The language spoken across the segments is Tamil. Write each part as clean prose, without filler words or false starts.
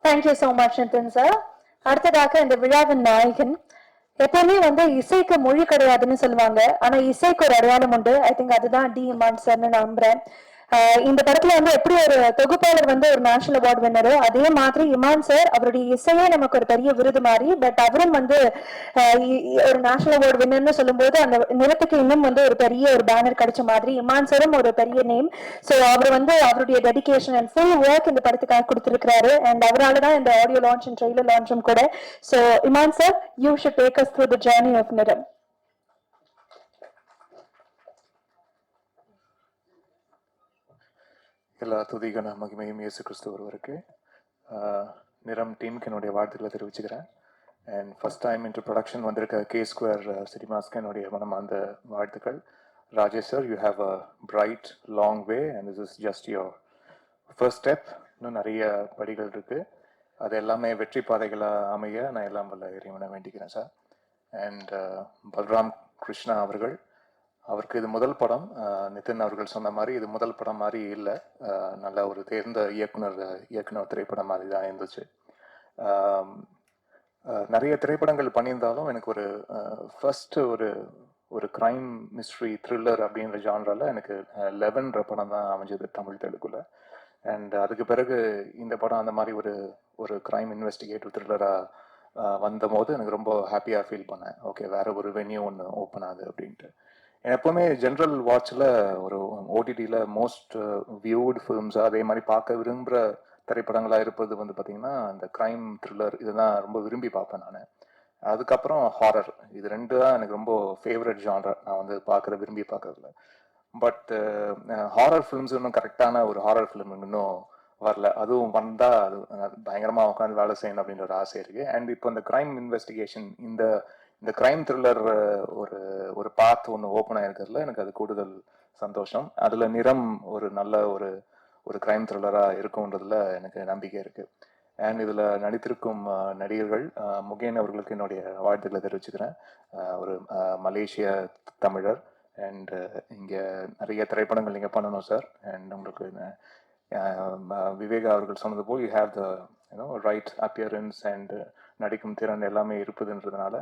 Thank you so much Nitin sir. அடுத்ததாக இந்த விழாவின் நாயகன். எப்பவுமே இசைக்கு மொழி கிடையாதுன்னு சொல்லுவாங்க, ஆனா இசைக்கு ஒரு அடையாளம் உண்டு. ஐ திங்க் அதுதான் டி இமான் சார்னு நம்புறேன். இந்த படத்துல எப்படி ஒரு தொகுப்பாளர் ஒரு நேஷனல் அவார்டு வின்னரோ, அதே மாதிரி இமான் சார் அவருடைய இசையே நமக்கு ஒரு பெரிய விருது மாதிரி. பட் அவரும் ஒரு நேஷனல் அவார்டு வின்னர்னு சொல்லும்போது அந்த நிலத்துக்கு இன்னும் ஒரு பெரிய ஒரு பேனர் கிடைச்ச மாதிரி இமான் சாரும் ஒரு பெரிய நேம். ஸோ அவர் அவருடைய டெடிகேஷன் அண்ட் ஃபுல் ஒர்க் இந்த படத்துக்காக கொடுத்திருக்கிறாரு. அண்ட் அவரால் தான் இந்த ஆடியோ லான்ச் அண்ட் ட்ரெய்லர் லான்ச்சும் கூட. So Imman sir, you should take us through the journey of Niram. எல்லா துதிகன மகிமையும் இயேசு கிறிஸ்து ஒருவருக்கு. நிறம் டீமுக்கு என்னுடைய வாழ்த்துக்களை தெரிவிச்சுக்கிறேன். And first time into production வந்திருக்க கே ஸ்கொயர் சினிமாஸ்க்கு என்னுடைய மனமார்ந்த வாழ்த்துக்கள். Rajesh sir, you have a bright long way and this is just your first step. இன்னும் நிறைய படிகள் இருக்குது, அது எல்லாமே வெற்றி பாதைகளாக அமைய நான் எல்லாம் வல்ல இறைவனை வேண்டிக்கிறேன் சார். அண்ட் பல்ராம் கிருஷ்ணா அவர்கள், அவருக்கு இது முதல் படம். நிதின் அவர்கள் சொன்ன மாதிரி இது முதல் படம் மாதிரி இல்லை, நல்ல ஒரு தேர்ந்த இயக்குனர் திரைப்படம் மாதிரி தான் இருந்துச்சு. நிறைய திரைப்படங்கள் பண்ணியிருந்தாலும் எனக்கு ஒரு ஃபர்ஸ்ட் ஒரு கிரைம் மிஸ்ட்ரி த்ரில்லர் அப்படின்ற ஜான்ரால எனக்கு 11 படம் தான் அமைஞ்சது தமிழ் தெலுங்குல. அண்ட் அதுக்கு பிறகு இந்த படம் அந்த மாதிரி ஒரு கிரைம் இன்வெஸ்டிகேட்டிவ் த்ரில்லராக வந்த போது எனக்கு ரொம்ப ஹாப்பியாக ஃபீல் பண்ணேன். ஓகே, வேற ஒரு வென்யூ ஒன்று ஓப்பன் ஆகுது அப்படின்ட்டு. எப்போவுமே ஜென்ரல் வாட்சில் ஒரு ஓடிடியில் மோஸ்ட் வியூடு ஃபிலிம்ஸாக அதே மாதிரி பார்க்க விரும்புகிற திரைப்படங்களாக இருப்பது பார்த்தீங்கன்னா இந்த க்ரைம் த்ரில்லர், இதுதான் ரொம்ப விரும்பி பார்ப்பேன் நான். அதுக்கப்புறம் ஹாரர், இது ரெண்டு தான் எனக்கு ரொம்ப ஃபேவரட் ஜான்ரா நான் விரும்பி பார்க்கறதுல. பட் ஹாரர் ஃபிலிம்ஸ் இன்னும் கரெக்டான ஒரு ஹாரர் ஃபிலிம் இன்னும் வரல. அதுவும் வந்தால் அது பயங்கரமாக உட்காந்து வேலை செய்யணும் அப்படின்ற ஒரு ஆசை இருக்குது. அண்ட் இப்போ இந்த க்ரைம் இன்வெஸ்டிகேஷன், இந்த கிரைம் த்ரில்லர் ஒரு பாத் ஒன்று ஓப்பன் ஆயிருக்கிறதுல எனக்கு அது கூடுதல் சந்தோஷம். அதில் நிறம் ஒரு நல்ல ஒரு கிரைம் த்ரில்லராக இருக்கும்ன்றதுல எனக்கு நம்பிக்கை இருக்குது. அண்ட் இதில் நடித்திருக்கும் நடிகர்கள், முகேன் அவர்களுக்கு என்னுடைய வாழ்த்துக்களை தெரிவிச்சுக்கிறேன். ஒரு மலேசிய தமிழர். அண்ட் இங்கே நிறைய திரைப்படங்கள் நீங்கள் பண்ணணும் சார். அண்ட் உங்களுக்கு விவேகா அவர்கள் சொன்னது போல் you have the right appearance and நடிக்கும் திறன் எல்லாமே இருப்பதுன்றதுனால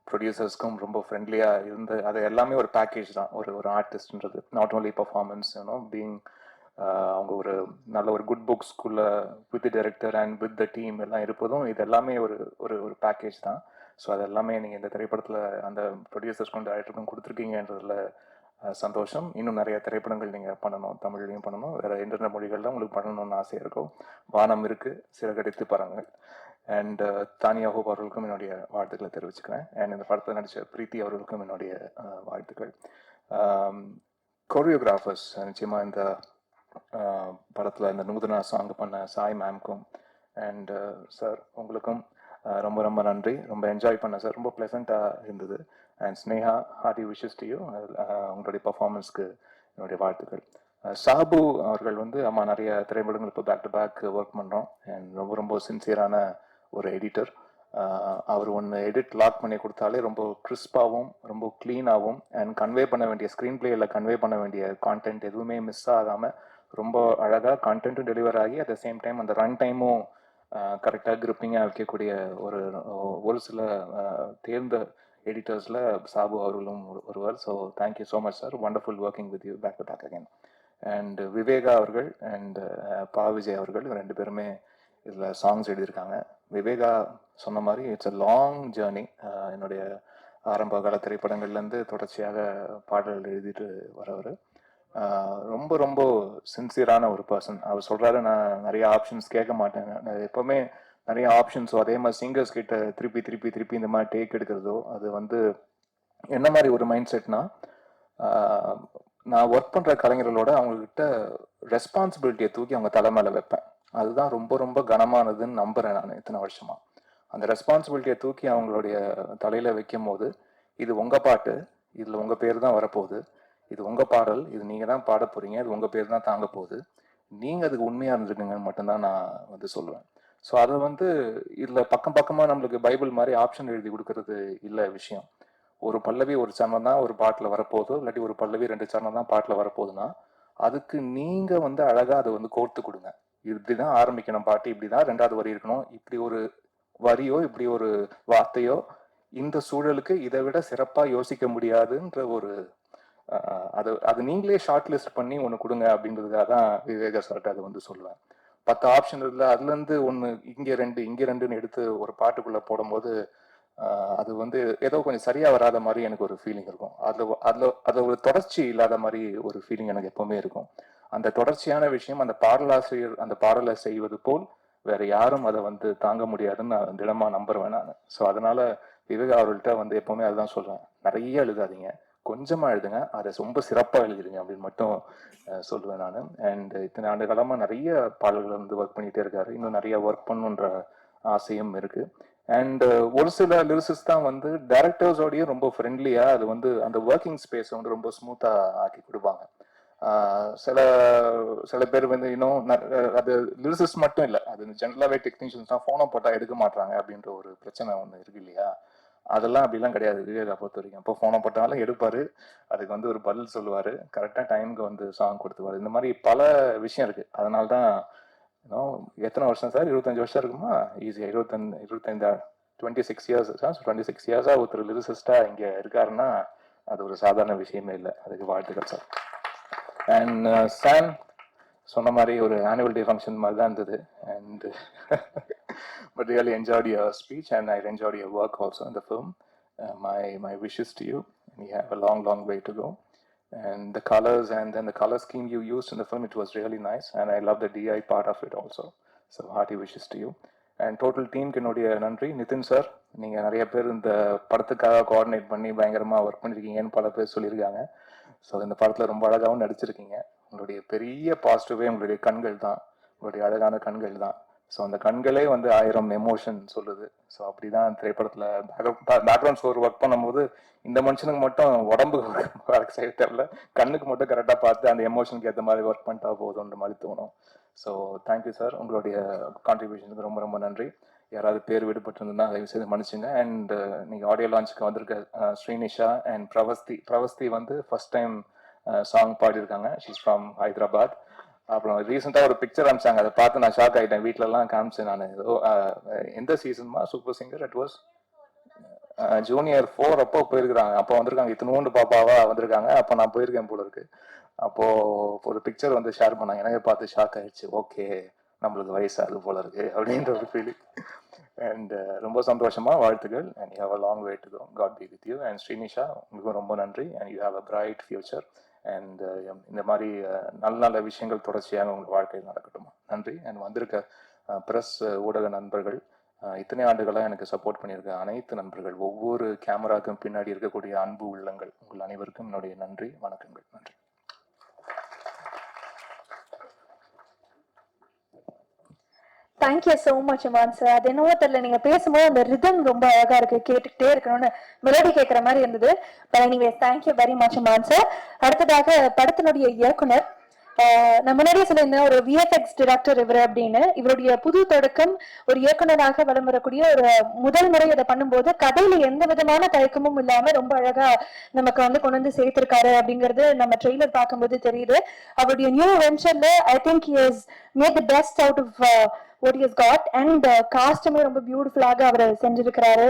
ப்ரொடியூசர்ஸ்க்கும் ரொம்ப ஃப்ரெண்ட்லியாக இருந்து அது எல்லாமே ஒரு பேக்கேஜ் தான். ஒரு ஆர்டிஸ்ட்ன்றது நாட் ஓன்லி பர்ஃபார்மன்ஸ், பீங் அவங்க ஒரு நல்ல ஒரு குட் புக்ஸ்குள்ள with director and with the team எல்லாம் இருப்பதும் இது எல்லாமே ஒரு பேக்கேஜ் தான். ஸோ அது எல்லாமே நீங்கள் இந்த திரைப்படத்தில் அந்த ப்ரொடியூசர்ஸ்க்கும் டைரக்டருக்கும் கொடுத்துருக்கீங்கன்றதுல சந்தோஷம். இன்னும் நிறைய திரைப்படங்கள் நீங்கள் பண்ணணும், தமிழ்லையும் பண்ணணும், வேறு எந்தெந்த மொழிகளில் உங்களுக்கு பண்ணணும்னு ஆசையாக இருக்கும். வானம் இருக்குது, சிறகடித்து பாருங்கள். அண்ட் தானியா ஹோப் அவர்களுக்கும் என்னுடைய வாழ்த்துக்களை தெரிவிச்சுக்கிறேன். அண்ட் இந்த படத்தில் நடித்த பிரீத்தி அவர்களுக்கும் என்னுடைய வாழ்த்துக்கள். கோரியோகிராஃபர்ஸ், நிச்சயமாக இந்த படத்தில் இந்த நூதனா சாங் பண்ண சாய் மேம்க்கும் அண்ட் சார் உங்களுக்கும் ரொம்ப ரொம்ப நன்றி. ரொம்ப என்ஜாய் பண்ணேன் சார், ரொம்ப ப்ளசண்ட்டாக இருந்தது. And Sneha, hearty wishes to you. உங்களுடைய பர்ஃபார்மன்ஸ்க்கு என்னுடைய வாழ்த்துக்கள். சாபு அவர்கள் ஆமாம் நிறைய திரைப்படங்கள் இப்போ பேக் டு பேக் ஒர்க் பண்ணுறோம். அண்ட் ரொம்ப ரொம்ப சின்சியரான ஒரு எடிட்டர். அவர் ஒன்று எடிட் லாக் பண்ணி கொடுத்தாலே ரொம்ப கிறிஸ்பாகவும் ரொம்ப க்ளீனாகவும் அண்ட் கன்வே பண்ண வேண்டிய ஸ்க்ரீன் பிளேயில் கன்வே பண்ண வேண்டிய கான்டென்ட் எதுவுமே மிஸ் ஆகாமல் ரொம்ப அழகாக கான்டென்ட்டும் டெலிவர் ஆகி அட் த சேம் டைம் அந்த ரன் டைமும் கரெக்டாக கிரிப்பிங்காக வைக்கக்கூடிய ஒரு சில தேர்ந்த எடிட்டர்ஸில் சாபு அவர்களும் ஒருவர். So thank you so much sir, wonderful working with you back to back again. And Viveka அவர்கள் அண்ட் பா விஜய் அவர்கள் ரெண்டு பேருமே இதில் சாங்ஸ் எழுதியிருக்காங்க. விவேகா சொன்ன மாதிரி இட்ஸ் அ லாங் ஜேர்னி. என்னுடைய ஆரம்ப கால திரைப்படங்கள்லேருந்து தொடர்ச்சியாக பாடல்கள் எழுதிட்டு வரவர். ரொம்ப ரொம்ப சின்சியரான ஒரு பர்சன். அவர் சொல்கிறாரு, நான் நிறைய ஆப்ஷன்ஸ் கேட்க மாட்டேன், நான் எப்போவுமே நிறைய ஆப்ஷன்ஸோ அதே மாதிரி சிங்கர்ஸ் கிட்ட திருப்பி திருப்பி திருப்பி இந்த மாதிரி டேக் எடுக்கிறதோ அது என்ன மாதிரி ஒரு மைண்ட் செட்னா, நான் ஒர்க் பண்ணுற கலைஞர்களோட அவங்கக்கிட்ட ரெஸ்பான்சிபிலிட்டியை தூக்கி அவங்க தலை மேலே வைப்பேன். அதுதான் ரொம்ப ரொம்ப கனமானதுன்னு நம்புகிறேன் நான் இத்தனை வருஷமாக. அந்த ரெஸ்பான்சிபிலிட்டியை தூக்கி அவங்களுடைய தலையில் வைக்கும் போது, இது உங்கள் பாட்டு, இதில் உங்கள் பேர் தான் வரப்போகுது, இது உங்கள் பாடல், இது நீங்கள் தான் பாட போகிறீங்க, இது உங்கள் பேர் தான் தாங்க போகுது, நீங்கள் அதுக்கு உண்மையாக இருந்துருக்குங்கன்னு மட்டும்தான் நான் சொல்லுவேன். ஸோ அதை இதில் பக்கம் பக்கமாக நம்மளுக்கு பைபிள் மாதிரி ஆப்ஷன் எழுதி கொடுக்கறது இல்லை விஷயம். ஒரு பல்லவி ஒரு சரணம் தான் ஒரு பாட்டில் வரப்போகுதோ, இல்லாட்டி ஒரு பல்லவி 2 சரணம் தான் பாட்டில் வரப்போகுதுன்னா அதுக்கு நீங்கள் அழகாக அதை கோர்த்து கொடுங்க. இப்படிதான் ஆரம்பிக்கணும் பாட்டு, இப்படிதான் 2வது வரி இருக்கணும், இப்படி ஒரு வரியோ இப்படி ஒரு வார்த்தையோ இந்த சூழலுக்கு இதை விட சிறப்பா யோசிக்க முடியாதுன்ற ஒரு அது அது நீங்களே ஷார்ட் லிஸ்ட் பண்ணி ஒன்று கொடுங்க அப்படின்றதுக்காக தான் விவேக சார்ட்ட அதை வந்து சொல்லுவேன். 10 ஆப்ஷன் இருக்குல்ல, அதுல இருந்து ஒன்று இங்க 2 இங்க 2ன்னு எடுத்து ஒரு பாட்டுக்குள்ள போடும்போது அது வந்து ஏதோ கொஞ்சம் சரியா வராத மாதிரி எனக்கு ஒரு ஃபீலிங் இருக்கும். அதுல ஒரு தொடர்ச்சி இல்லாத மாதிரி ஒரு ஃபீலிங் எனக்கு எப்பவுமே இருக்கும். அந்த தொடர்ச்சியான விஷயம் அந்த பாடலாசிரியர் அந்த பாடலை செய்வது போல் வேற யாரும் அதை வந்து தாங்க முடியாதுன்னு நான் திடமா நம்புறேன் நான். ஸோ அதனால விவேக் அவர்கள்ட்ட வந்து எப்பவுமே அதுதான் சொல்றேன், நிறைய எழுதாதீங்க, கொஞ்சமா எழுதுங்க, அதை ரொம்ப சிறப்பா எழுதிடுங்க அப்படின்னு மட்டும் சொல்லுவேன் நான். அண்ட் இத்தனை ஆண்டு காலமா நிறைய பாடல்கள் வந்து ஒர்க் பண்ணிட்டே இருக்காரு, இன்னும் நிறைய ஒர்க் பண்ணுன்ற ஆசையும் இருக்கு. அண்ட் ஒரு சில லிரிசிஸ்ட் தான் வந்து டைரக்டர்ஸோடய ரொம்ப ஃப்ரெண்ட்லியா அது வந்து அந்த ஒர்க்கிங் ஸ்பேஸ் வந்து ரொம்ப ஸ்மூத்தா ஆக்கி கொடுப்பாங்க. சில சில பேர் வந்து இன்னும் அது லிரிசிஸ்ட் மட்டும் இல்லை, அது ஜென்ரலாகவே டெக்னீஷியன்ஸ் தான் ஃபோனை போட்டால் எடுக்க மாட்டாங்க அப்படின்ற ஒரு பிரச்சனை ஒன்று இருக்கு இல்லையா. அதெல்லாம் அப்படிலாம் கிடையாது விவேகா பொறுத்த வரைக்கும். அப்போ ஃபோனை போட்டாலும் எடுப்பாரு, அதுக்கு வந்து ஒரு பதில் சொல்லுவாரு, கரெக்டாக டைமுக்கு வந்து சாங் கொடுத்துருவாரு. இந்த மாதிரி பல விஷயம் இருக்கு. அதனால தான் எத்தனை வருஷம் சார், 25 வருஷம் இருக்குமா? ஈஸியா 25 26 இயர்ஸ் சார், 26 இயர்ஸா ஒருத்தர் லிரிசிஸ்டா இங்க இருக்காருன்னா அது ஒரு சாதாரண விஷயமே இல்லை. அதுக்கு வாழ்த்துக்கள் சார். அண்ட் சாம் சொன்ன மாதிரி ஒரு ஆனுவல் டே ஃபங்க்ஷன் மாதிரி தான் இருந்தது. And but really enjoyed your speech and I enjoyed your work also in the film. My wishes to you, and you have a long way to go. And the colors and then the color scheme you used in the film, it was really nice, and I love the DI part of it also. So hearty wishes to you. And total team என்னுடைய நன்றி. நிதின் சார், நீங்க நிறைய பேர் இந்த படத்துக்காக கோஆர்டினேட் பண்ணி பயங்கரமா ஒர்க் பண்ணிருக்கீங்கன்னு பல பேர் சொல்லியிருக்காங்க. ஸோ இந்த படத்துல ரொம்ப அழகாகவும் நடிச்சிருக்கீங்க. உங்களுடைய பெரிய பாசிட்டிவே உங்களுடைய கண்கள் தான், உங்களுடைய அழகான கண்கள் தான். ஸோ அந்த கண்களே வந்து 1000 எமோஷன் சொல்லுது. ஸோ அப்படிதான் திரைப்படத்துல பேக்ரவுண்ட் ஸ்கோர் ஒர்க் பண்ணும்போது இந்த மனுஷனுக்கு மட்டும் உடம்பு ஒர்க் செய்ய தெரியல, கண்ணுக்கு மட்டும் கரெக்டாக பார்த்து அந்த எமோஷனுக்கு ஏற்ற மாதிரி ஒர்க் பண்ணிட்டா போதுன்ற மாதிரி தோணும். ஸோ தேங்க்யூ சார், உங்களுடைய கான்ட்ரிபியூஷனுக்கு ரொம்ப நன்றி. யாராவது பேர் விடுபட்டிருந்தா தயவு செய்து மன்னிச்சுங்க. அண்ட் நீங்கள் ஆடியோ லான்ச்சுக்கு வந்திருக்க ஸ்ரீனிஷா அண்ட் பிரவஸ்தி வந்து ஃபர்ஸ்ட் டைம் சாங் பாடியிருக்காங்க. She's from Hyderabad. அப்புறம் ரீசெண்டாக ஒரு பிக்சர் அனுப்பிச்சாங்க, அதை பார்த்து நான் ஷாக் ஆகிட்டேன். வீட்டிலலாம் காமிச்சேன் நான். ஏதோ எந்த சீசன்மா super singer it was junior 4 அப்போ போயிருக்கிறாங்க. அப்போ வந்திருக்காங்க, இத்தினோண்டு பாப்பாவா வந்திருக்காங்க. அப்போ நான் போயிருக்கேன் போல இருக்கு. அப்போ ஒரு பிக்சர் வந்து ஷேர் பண்ணாங்க, எனக்கு பார்த்து ஷாக் ஆயிடுச்சு. ஓகே, நம்மளுக்கு வயசாகுது போல இருக்கு அப்படின்ற ஒரு ஃபீலிங். அண்ட் ரொம்ப சந்தோஷமா, வாழ்த்துக்கள். And you have a long way to go. God be with you. And Srinisha, உங்களுக்கும் ரொம்ப நன்றி. And you have a bright future. And இந்த மாதிரி நல்ல விஷயங்கள் தொடர்ச்சியாக உங்கள் வாழ்க்கையில் நடக்கட்டும். நன்றி. அண்ட் வந்திருக்க பிரஸ் ஊடக நண்பர்கள், இத்தனை ஆண்டுகளாக எனக்கு சப்போர்ட் பண்ணியிருக்க அனைத்து நண்பர்கள், ஒவ்வொரு கேமராக்கும் பின்னாடி இருக்கக்கூடிய அன்பு உள்ளங்கள், உங்கள் அனைவருக்கும் என்னுடைய நன்றி, வணக்கங்கள். நன்றி. Thank you so much Imman sir. அது என்னவோ தெரியல, நீங்க பேசும்போது அந்த ரிதம் ரொம்ப அழகா இருக்கு, கேட்டுக்கிட்டே இருக்கணும்னு மெலடி கேட்கிற மாதிரி இருந்தது. But anyways thank you very much Imman sir. அடுத்ததாக படத்தினுடைய இயக்குனர், நான் முன்னாடியே சொல்லியிருந்தேன் ஒரு விஎஃப்எக்ஸ் டிரெக்டர் இவர் அப்படின்னு. இவருடைய புது தொடக்கம், ஒரு இயக்குனராக வலம் வரக்கூடிய ஒரு முதல் முறை அதை பண்ணும்போது கதையில எந்த விதமான தயக்கமும் இல்லாம ரொம்ப அழகா நமக்கு வந்து கொண்டு வந்து சேர்த்திருக்காரு அப்படிங்கிறது நம்ம ட்ரெய்லர் பார்க்கும்போது தெரியுது. அவருடைய நியூ வெஞ்சர்ல I think he has made the best out of what he has got, and காஸ்டுமே ரொம்ப பியூட்டிஃபுல்லாக அவர் செஞ்சிருக்கிறாரு,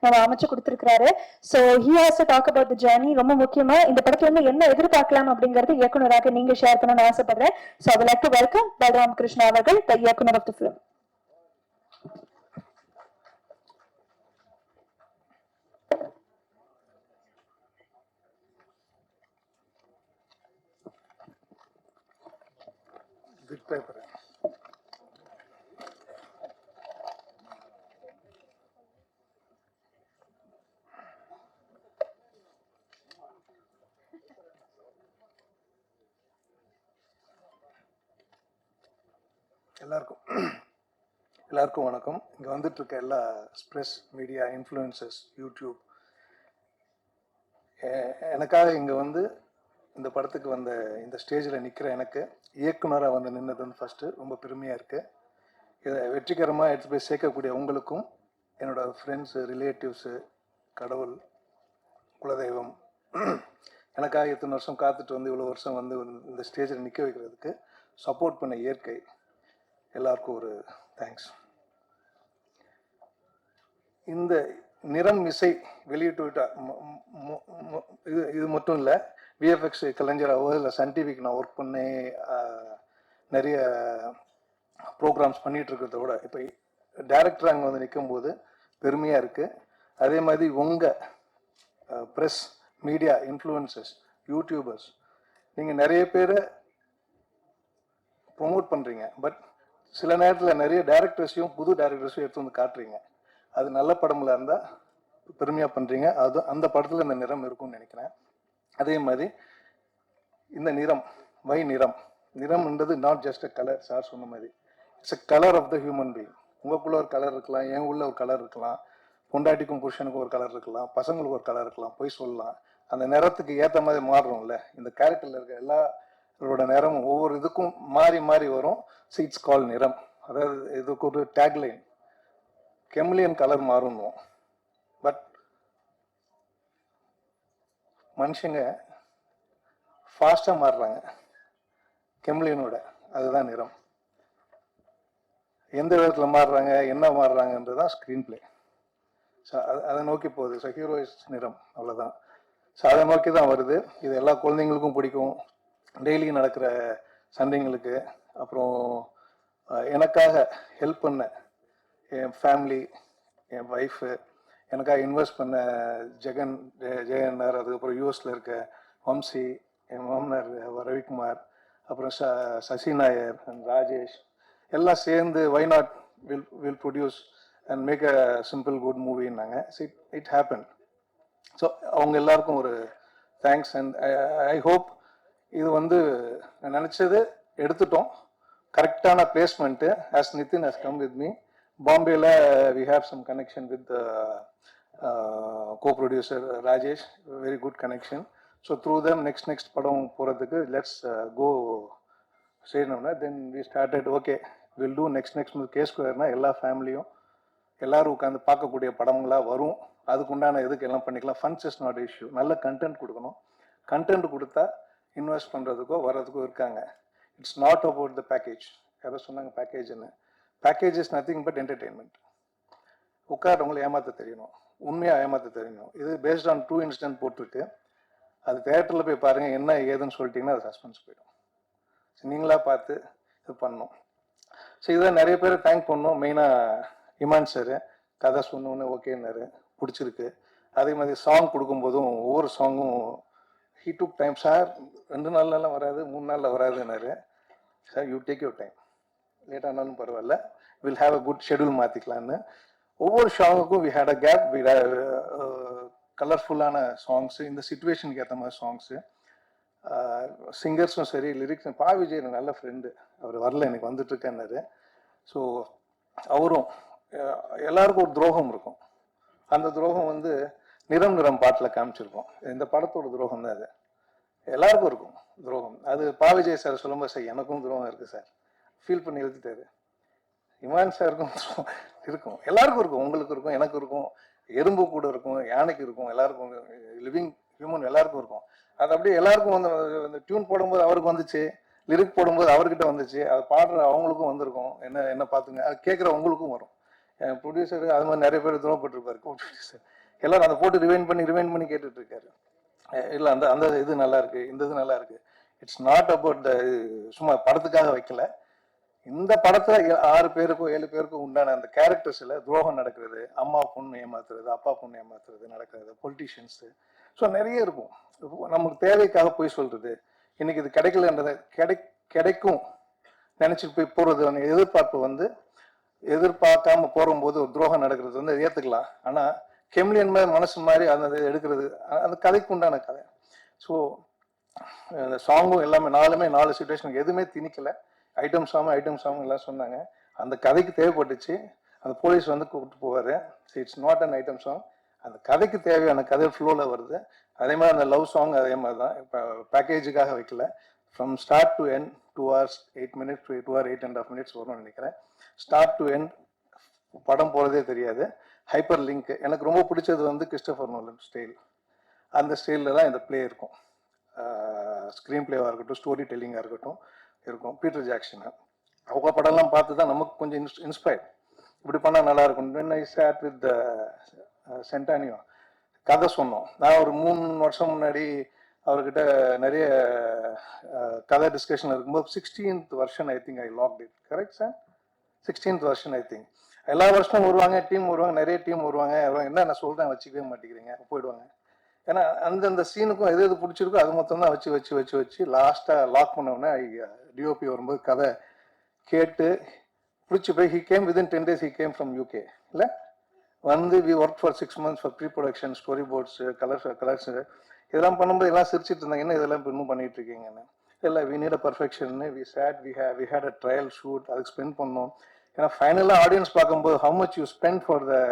நம்ம அமைச்சு கொடுத்திருக்கிறாரு. so he has to talk about the journey. ரொம்ப முக்கியமா இந்த படத்துல இருந்து என்ன எதிர்பார்க்கலாம் அப்படிங்கறது இயக்குனராக நீங்க ஷேர் பண்ணணும்னு ஆசைப்படுறேன். so I would like to welcome Balram Krishna அவர்கள், the இயக்குனர் of the film. good paper. எல்லாருக்கும் வணக்கம். இங்கே வந்துட்டு இருக்க எல்லா ஸ்ப்ரெஸ் மீடியா இன்ஃப்ளூயன்சர்ஸ், யூடியூப், எனக்காக இங்கே வந்து இந்த படத்துக்கு வந்த இந்த ஸ்டேஜில் நிற்கிற எனக்கு இயக்குனராக வந்து நின்னது வந்து ஃபஸ்ட்டு ரொம்ப பெருமையாக இருக்குது. இதை வெற்றிகரமாக எடுத்து போய் சேர்க்கக்கூடிய உங்களுக்கும், என்னோடய ஃப்ரெண்ட்ஸு, ரிலேட்டிவ்ஸு, கடவுள், குலதெய்வம், எனக்காக இத்தனை வருஷம் காத்துட்டு வந்து இவ்வளோ வருஷம் வந்து இந்த ஸ்டேஜில் நிற்க வைக்கிறதுக்கு சப்போர்ட் பண்ண இயற்கை, எல்லாருக்கும் ஒரு தேங்க்ஸ். இந்த நிறம் இசை வெளியிட்டு விட்டா இது மட்டும் இல்லை, விஎஃப்எக்ஸ் கலைஞராகவோ இல்லை சன் டிவிக்கு நான் ஒர்க் பண்ணி நிறைய ப்ரோக்ராம்ஸ் பண்ணிகிட்டு இருக்கிறத விட இப்போ டைரக்டர் அங்கே வந்து நிற்கும்போது பெருமையாக இருக்குது. அதே மாதிரி உங்கள் ப்ரெஸ், மீடியா, இன்ஃப்ளூயன்சர்ஸ், யூடியூபர்ஸ், நீங்கள் நிறைய பேரை ப்ரொமோட் பண்ணுறீங்க. பட் சில நேரத்தில் நிறைய டேரக்டர்ஸையும் புது டேரக்டர்ஸையும் எடுத்து வந்து காட்டுறீங்க. அது நல்ல படமில் இருந்தால் பெருமையாக பண்ணுறீங்க. அது அந்த படத்தில் இந்த நிறம் இருக்கும்னு நினைக்கிறேன். அதே மாதிரி இந்த நிறம், வை நிறம்ன்றது not just a colour. Sir சொன்ன மாதிரி it's a colour of the human being. உங்களுக்குள்ள ஒரு கலர் இருக்கலாம், என் உள்ள ஒரு கலர் இருக்கலாம், பொண்டாட்டிக்கும் புருஷனுக்கும் ஒரு கலர் இருக்கலாம், பசங்களுக்கு ஒரு கலர் இருக்கலாம், போய் சொல்லலாம். அந்த நிறத்துக்கு ஏற்ற மாதிரி மாறுறோம்ல. இந்த கேரக்டரில் இருக்க எல்லாரோட நிறமும் ஒவ்வொரு இதுக்கும் மாறி மாறி வரும். இட்ஸ் கால் நிறம். அதாவது இதுக்கு ஒரு டேக்லைன், கெமிலியன் கலர் மாறணும். பட் மனுஷங்க ஃபாஸ்ட்டாக மாறுறாங்க கெமிலியனோட. அதுதான் நிறம். எந்த விதத்தில் மாறுறாங்க, என்ன மாறுறாங்கன்றது தான் ஸ்க்ரீன் பிளே. ஸோ அதை நோக்கி போகுது. ஸோ ஹீரோயிஸ் நிறம், அவ்வளோதான். ஸோ அதை நோக்கி தான் வருது. இது எல்லா குழந்தைங்களுக்கும் பிடிக்கும். டெய்லி நடக்கிற சண்டைங்களுக்கு, அப்புறம் எனக்காக ஹெல்ப் பண்ண என் ஃபேமிலி, என் ஒய்ஃபு, எனக்காக இன்வெஸ்ட் பண்ண ஜெயன்னார், அதுக்கப்புறம் யூஎஸில் இருக்க வம்சி, என் மாமனார் ரவிக்குமார், அப்புறம் சசி நாயர் அண்ட் ராஜேஷ் எல்லாம் சேர்ந்து why not will produce and make a simple good மூவின்னாங்க. It happen. ஸோ அவங்க எல்லாருக்கும் ஒரு தேங்க்ஸ். அண்ட் ஐ ஹோப் இது வந்து நான் நினச்சது எடுத்துட்டோம். கரெக்டான placement. As Nitin has come with me. பாம்பேல we have some connection with co-producer Rajesh, very good connection. So through them next படம் போகிறதுக்கு லெட்ஸ் கோ செய்யணும்னா then we started. Okay, will do next K2னா எல்லா ஃபேமிலியும் எல்லோரும் உட்காந்து பார்க்கக்கூடிய படங்களாக வரும். அதுக்குண்டான இதுக்கு எல்லாம் பண்ணிக்கலாம். Funds is not issue. நல்ல கண்டென்ட் கொடுக்கணும். கண்டென்ட் கொடுத்தா இன்வெஸ்ட் பண்ணுறதுக்கோ வர்றதுக்கோ இருக்காங்க. It's not about the package. யாரோ சொன்னாங்க பேக்கேஜ்னு. Package is nothing but entertainment. உட்காரவங்களை ஏமாற்ற தெரியணும், உண்மையாக ஏமாற்ற தெரியணும். இது பேஸ்ட் ஆன் ட்ரூ இன்சிடென்ட் போட்டிருக்கு. அது தேட்டரில் போய் பாருங்கள். என்ன ஏதுன்னு சொல்லிட்டீங்கன்னா அது சஸ்பென்ஸ் போயிடும். ஸோ நீங்களாக பார்த்து இது பண்ணணும். ஸோ இதை நிறைய பேர் தேங்க் பண்ணணும். மெயினாக இமான் சார் கதை சொன்னோன்னே ஓகேன்னாரு, பிடிச்சிருக்கு. அதே மாதிரி சாங் கொடுக்கும்போதும் ஒவ்வொரு சாங்கும் ஹீ டுக் டைம். சார் 2 நாள்லாம் வராது, 3 நாளில் வராதுன்னாரு. Sir you take your time, லேட்டானாலும் பரவாயில்ல, will have a good schedule மாற்றிக்கலான்னு. ஒவ்வொரு சாங்குக்கும் we had a gap. We கலர்ஃபுல்லான சாங்ஸு, இந்த சிச்சுவேஷனுக்கு ஏற்ற மாதிரி சாங்ஸு. சிங்கர்ஸும் சரி, லிரிக்ஸ். விஜய் எனக்கு நல்ல ஃப்ரெண்டு. அவர் வரல, எனக்கு வந்துட்டுருக்கேன்னாரு. ஸோ அவரும் எல்லாருக்கும் ஒரு துரோகம் இருக்கும். அந்த துரோகம் வந்து நிறம் பாட்டில் காமிச்சிருக்கோம். இந்த படத்தோட துரோகம் தான் அது. எல்லாருக்கும் இருக்கும் துரோகம். அது விஜய் சார் சொல்லும்போது சார் எனக்கும் துரோகம் இருக்குது சார் ஃபீல் பண்ணி எழுதிட்டாரு. இமான் சாருக்கும் இருக்கும், எல்லாருக்கும் இருக்கும். உங்களுக்கு இருக்கும், எனக்கு இருக்கும், எறும்பு கூட இருக்கும், யானைக்கு இருக்கும், எல்லாருக்கும், லிவிங் ஹியூமன் எல்லாருக்கும் இருக்கும். அது அப்படியே எல்லாருக்கும் வந்து இந்த டியூன் போடும்போது அவருக்கு வந்துச்சு, லிரிக் போடும்போது அவர்கிட்ட வந்துச்சு, அது பாடுற அவங்களுக்கும் வந்திருக்கும். என்ன பார்த்துங்க, அது கேட்குற அவங்களுக்கும் வரும். என் ப்ரொடியூசர் அது மாதிரி நிறைய பேர் துரோகப்பட்டிருப்பாரு. ப்ரொடியூசர் எல்லாரும் அதை போட்டு ரிவைண்ட் பண்ணி கேட்டுட்டு இருக்காரு. இல்லை அந்த இது நல்லா இருக்கு, இந்த இது நல்லா இருக்கு. இட்ஸ் நாட் அபவுட் த, சும்மா படத்துக்காக வைக்கல. இந்த படத்துல 6 பேருக்கும் 7 பேருக்கும் உண்டான அந்த கேரக்டர்ஸ்ல துரோகம் நடக்கிறது, அம்மா பொண்ணு ஏமாத்துறது, அப்பா பொண்ணு ஏமாத்துறது நடக்கிறது, பொலிட்டீஷியன்ஸு. ஸோ நிறைய இருக்கும். நமக்கு தேவைக்காக போய் சொல்றது, இன்னைக்கு இது கிடைக்கலன்றதை கிடைக்கும் நினைச்சிட்டு போய் போறது. எதிர்பார்ப்பு வந்து எதிர்பார்க்காம போகும்போது ஒரு துரோகம் நடக்கிறது வந்து ஏற்றுக்கலாம். ஆனால் கெமிலியன் மாதிரி மனசு மாதிரி அந்த எடுக்கிறது, அந்த கதைக்கு உண்டான கதை. ஸோ அந்த சாங்கும் எல்லாமே 4 சிச்சுவேஷனுக்கு எதுவுமே திணிக்கலை. ஐட்டம் சாங் எல்லாம் சொன்னாங்க. அந்த கதைக்கு தேவைப்பட்டுச்சு. அந்த போலீஸ் வந்து கூப்பிட்டு போவார். It's not an item song. அந்த கதைக்கு தேவையான கதை ஃப்ளோவில் வருது. அதே மாதிரி அந்த லவ் சாங் அதே மாதிரி தான். இப்போ பேக்கேஜுக்காக வைக்கல. From start to end 2 hours 8 minutes to 2 hours 8.5 minutes வரும்னு நினைக்கிறேன். ஸ்டார்ட் டு எண்ட் படம் போகிறதே தெரியாது. ஹைப்பர் லிங்க் எனக்கு ரொம்ப பிடிச்சது வந்து கிறிஸ்டோபர் நோலன் ஸ்டைல். அந்த ஸ்டைலில் தான் இந்த பிளே இருக்கும். ஸ்க்ரீன் பிளேவாக இருக்கட்டும், ஸ்டோரி டெல்லிங்காக இருக்கட்டும் இருக்கும். பீட்டர் ஜாக்சனு அவங்க படம்லாம் பார்த்து தான் நமக்கு கொஞ்சம் இன்ஸ்பயர், இப்படி பண்ணால் நல்லா இருக்கும். when I sat with the சென்டானியோ கதை சொன்னோம். நான் ஒரு 3 வருஷம் முன்னாடி அவர்கிட்ட நிறைய கதை டிஸ்கஷன் இருக்கும்போது 16th வருஷன் I think I locked it. Correct sir? 16th வருஷன் ஐ திங்க். எல்லா வருஷமும் வருவாங்க, டீம் வருவாங்க, நிறைய டீம் வருவாங்க. என்ன நான் சொல்கிறேன் வச்சுக்கவே மாட்டேங்கிறீங்க, போயிடுவாங்க. ஏன்னா அந்தந்த சீனுக்கும் எது எது பிடிச்சிருக்கோ அது மொத்தம் தான் வச்சு வச்சு வச்சு வச்சு லாஸ்ட்டாக லாக் பண்ணோடனே டிஓபி வரும்போது கதை கேட்டு பிடிச்சி போய் he came within 10 days he came from UK இல்லை வந்து we worked for 6 months for pre-production, story boards, colours இதெல்லாம் பண்ணும்போது எல்லாம் சிரிச்சிட்டு இருந்தாங்க, என்ன இதெல்லாம் இப்போ இன்னும் பண்ணிட்டு இருக்கீங்கன்னு. இல்லை we need a perfection, we had a trial shoot, அதுக்கு ஸ்பெண்ட் பண்ணோம். ஏன்னா ஃபைனலாக ஆடியன்ஸ் பார்க்கும்போது how much you spend for the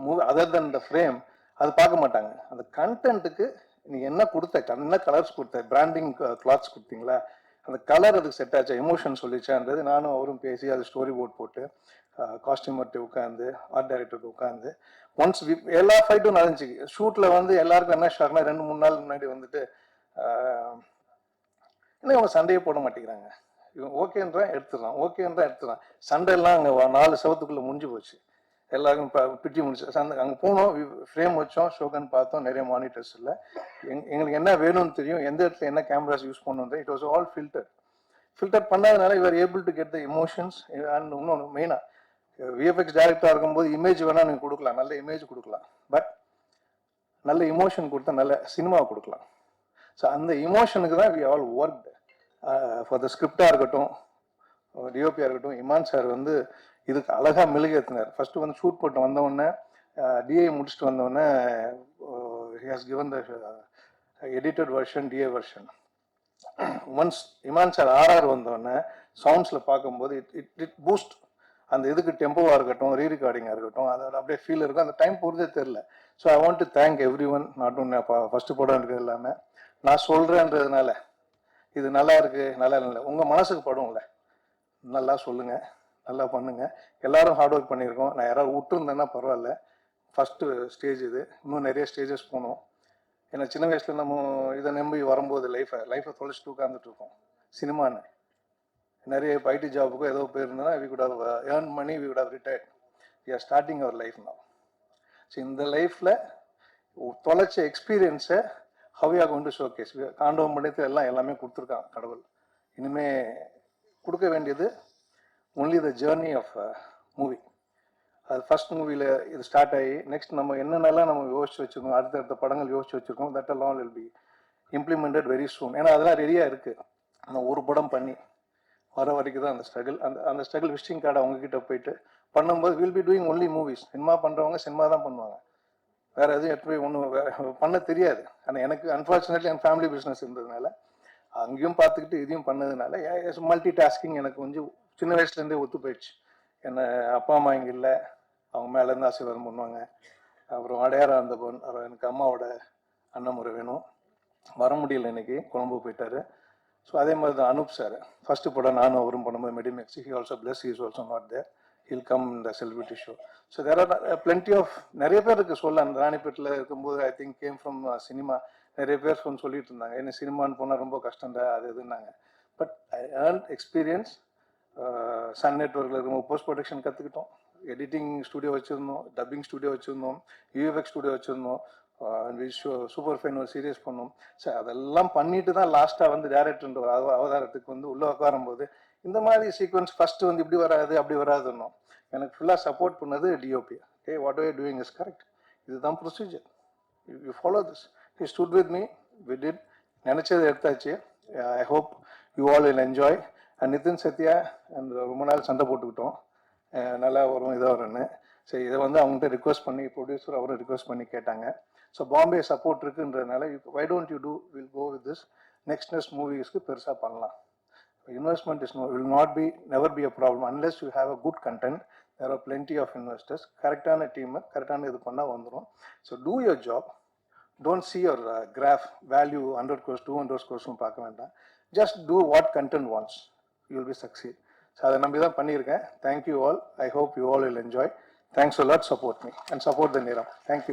movie other than the frame அது பார்க்க மாட்டாங்க. அந்த கண்டென்ட்டுக்கு நீ என்ன கொடுத்த, என்ன கலர்ஸ் கொடுத்த, பிராண்டிங் கிளாத்ஸ் கொடுத்தீங்களா, அந்த கலர் அதுக்கு செட் ஆச்சா, எமோஷன் சொல்லிச்சான்றது நானும் அவரும் பேசி அது ஸ்டோரி போர்ட் போட்டு காஸ்டியூமர்கிட்ட உட்காந்து ஆர்ட் டைரக்டருக்கு உட்காந்து ஒன்ஸ் எல்லா ஃபைட்டும் நடந்துச்சு. ஷூட்டில் வந்து எல்லாருக்கும் என்ன ஷாக்னா 2-3 நாள் முன்னாடி வந்துட்டு இன்னும் அவங்க சண்டையே போட மாட்டேங்கிறாங்க. இவன் ஓகேன்றான் எடுத்துறான். சண்டையெல்லாம் அங்கே 4 சவத்துக்குள்ளே முடிஞ்சு போச்சு. எல்லாருக்கும் பிட்டி முடிச்சு அங்கே போனோம், ஃப்ரேம் வச்சோம், ஷோகன் பார்த்தோம், நிறைய மானிட்டர்ஸ் இல்லை. எங்களுக்கு என்ன வேணும்னு தெரியும், எந்த இடத்துல என்ன கேமராஸ் யூஸ் பண்ணணும். இட் வாஸ் ஆல் ஃபில்டர் பண்ணாதனால you're able to get the emotions. And இன்னொன்று மெயினாக விஎஃப்எக்ஸ் டைரக்டராக இருக்கும்போது இமேஜ் வேணால் நீங்கள் கொடுக்கலாம், நல்ல இமேஜ் கொடுக்கலாம். பட் நல்ல இமோஷன் கொடுத்தா நல்ல சினிமாவை கொடுக்கலாம். ஸோ அந்த இமோஷனுக்கு தான் we all work for the ஸ்கிரிப்டாக இருக்கட்டும், டிஓபியாக இருக்கட்டும். இமான் சார் வந்து இதுக்கு அழகாக மெழுகேற்றினார். ஃபர்ஸ்ட் வந்து ஷூட் போட்டு வந்தவொடனே டிஏ முடிச்சுட்டு வந்தவொடனே he has given the edited version, DA version. Once Imman sir RR வந்தோடனே சவுண்ட்ஸில் பார்க்கும்போது இட் பூஸ்ட். அந்த இதுக்கு டெம்போவாக இருக்கட்டும், ரீரெக்கார்டிங்காக இருக்கட்டும், அதோட அப்படியே ஃபீல் இருக்கும். அந்த டைம் போகிறதே தெரில. So I want to thank every one, not one first படம் இருக்கிறது இல்லாமல் நான் சொல்கிறேன்றதுனால இது நல்லா இருக்குது நல்லா இல்லை உங்கள் மனசுக்கு படும்ல, நல்லா சொல்லுங்கள், நல்லா பண்ணுங்கள். எல்லோரும் ஹார்ட் ஒர்க் பண்ணியிருக்கோம். நான் யாராவது விட்டுருந்தேன்னா பரவாயில்ல. ஃபஸ்ட்டு ஸ்டேஜ் இது, இன்னும் நிறைய ஸ்டேஜஸ் போகணும். ஏன்னா சின்ன வயசில் நம்ம இதை நம்பி வரும்போது லைஃப்பை தொலைச்சிட்டு உட்காந்துட்ருக்கோம். சினிமான்னு நிறைய ஐடி ஜாபுக்கோ ஏதோ போயிருந்தோன்னா we could have earn money, we could have retired. We are starting our life now. So இந்த லைஃப்பில் தொலைச்ச எக்ஸ்பீரியன்ஸை how you are going to showcase. காண்டவம் பண்ணியத்தில் எல்லாமே கொடுத்துருக்காங்க கடவுள். இனிமேல் கொடுக்க வேண்டியது only the journey of movie. அது ஃபர்ஸ்ட் மூவியில் இது ஸ்டார்ட் ஆகி நெக்ஸ்ட் நம்ம என்னென்னலாம் நம்ம யோசிச்சு வச்சுருக்கோம், அடுத்தடுத்த படங்கள் யோசிச்சு வச்சுருக்கோம். That all will be implemented very soon. ஏன்னா அதெல்லாம் ரெடியாக இருக்குது. ஆனால் ஒரு படம் பண்ணி வர வரைக்கும் தான் அந்த ஸ்ட்ரகிள். அந்த ஸ்ட்ரகிள் விசிட்டிங் கார்டு அவங்கக்கிட்ட போயிட்டு பண்ணும்போது will be doing only movies. Cinema பண்ணுறவங்க சினிமா தான் பண்ணுவாங்க, வேறு எதுவும் எப்படி ஒன்றும் பண்ண தெரியாது. ஆனால் எனக்கு அன்ஃபார்ச்சுனேட்லி என் ஃபேமிலி பிஸ்னஸ் இருந்ததுனால அங்கேயும் பார்த்துக்கிட்டு இதையும் பண்ணதுனால மல்டி டாஸ்கிங் எனக்கு கொஞ்சம் சின்ன வயசுலேருந்தே ஒத்து போயிடுச்சு. என்னை அப்பா அம்மா இங்கே இல்லை, அவங்க மேலேருந்து ஆசீர்வாதம் பண்ணுவாங்க. அப்புறம் அடையாரம் அந்த அப்புறம் எனக்கு அம்மாவோட அண்ணமுறை வேணும், வர முடியல, இன்னைக்கு கொழம்பு போயிட்டாரு. ஸோ அதே மாதிரி தான் அனூப் சார் ஃபஸ்ட்டு படம் நானும் அவரும் பண்ணும்போது மெடிமேக்ஸ், he also plus, he is also not there, he'll come இந்த celebrity show. So there are plenty of நிறைய பேர் இருக்குது சொல்ல. அந்த ராணிப்பேட்டில் இருக்கும்போது I think came from cinema. நிறைய பேர் சொல்லிட்டு இருந்தாங்க, என்ன சினிமான்னு போனால் ரொம்ப கஷ்டம்டா அது இதுன்னாங்க. But I earn experience. Sun நெட்ஒர்க்கில் இருக்கும்போது போஸ்ட் ப்ரொடக்ஷன் கற்றுக்கிட்டோம், எடிட்டிங் ஸ்டுடியோ வச்சுருந்தோம், டப்பிங் ஸ்டுடியோ வச்சுருந்தோம், யூஎஃப்எக்ஸ் ஸ்டுடியோ வச்சுருந்தோம், சூப்பர் ஃபைன் ஒரு சீரியஸ் பண்ணோம். சார் அதெல்லாம் பண்ணிட்டு தான் லாஸ்ட்டாக வந்து டேரக்டர்ன்ற அவதாரத்துக்கு வந்து உள்ளே உட்காரும்போது இந்த மாதிரி சீக்வன்ஸ் ஃபஸ்ட்டு வந்து இப்படி வராது அப்படி வராதுன்னோம். எனக்கு ஃபுல்லாக சப்போர்ட் பண்ணது DOP. Okay, what are you doing is correct, இதுதான் procedure, you follow this. He stood with me, we did, நினச்சது எடுத்தாச்சு. I hope you all will enjoy. And Nitin Sathya and ரொம்ப நாள் சண்டை போட்டுக்கிட்டோம், நல்லா வரும் இதாக வரும்னு. சரி, இதை வந்து அவங்ககிட்ட ரிக்வஸ்ட் பண்ணி ப்ரொடியூசர் அவரும் ரிக்வஸ்ட் பண்ணி கேட்டாங்க. ஸோ பாம்பே சப்போர்ட் இருக்குன்றதுனால why don't you do, will go with this. Next மூவிஸ்க்கு பெருசாக பண்ணலாம். Investment is will not be never be a problem unless you have a good content. There are plenty of investors. கரெக்டான டீமு கரெக்டான இது பண்ணால் வந்துடும். So do your job. Don't see your graph value 100 crores 200 crores பார்க்க வேண்டாம். Just do what content wants, you will be succeed. So அதை நம்பி தான் பண்ணியிருக்கேன். Thank you all. I hope you all will enjoy. Thanks a lot. Support me and support the Niram. Thank you.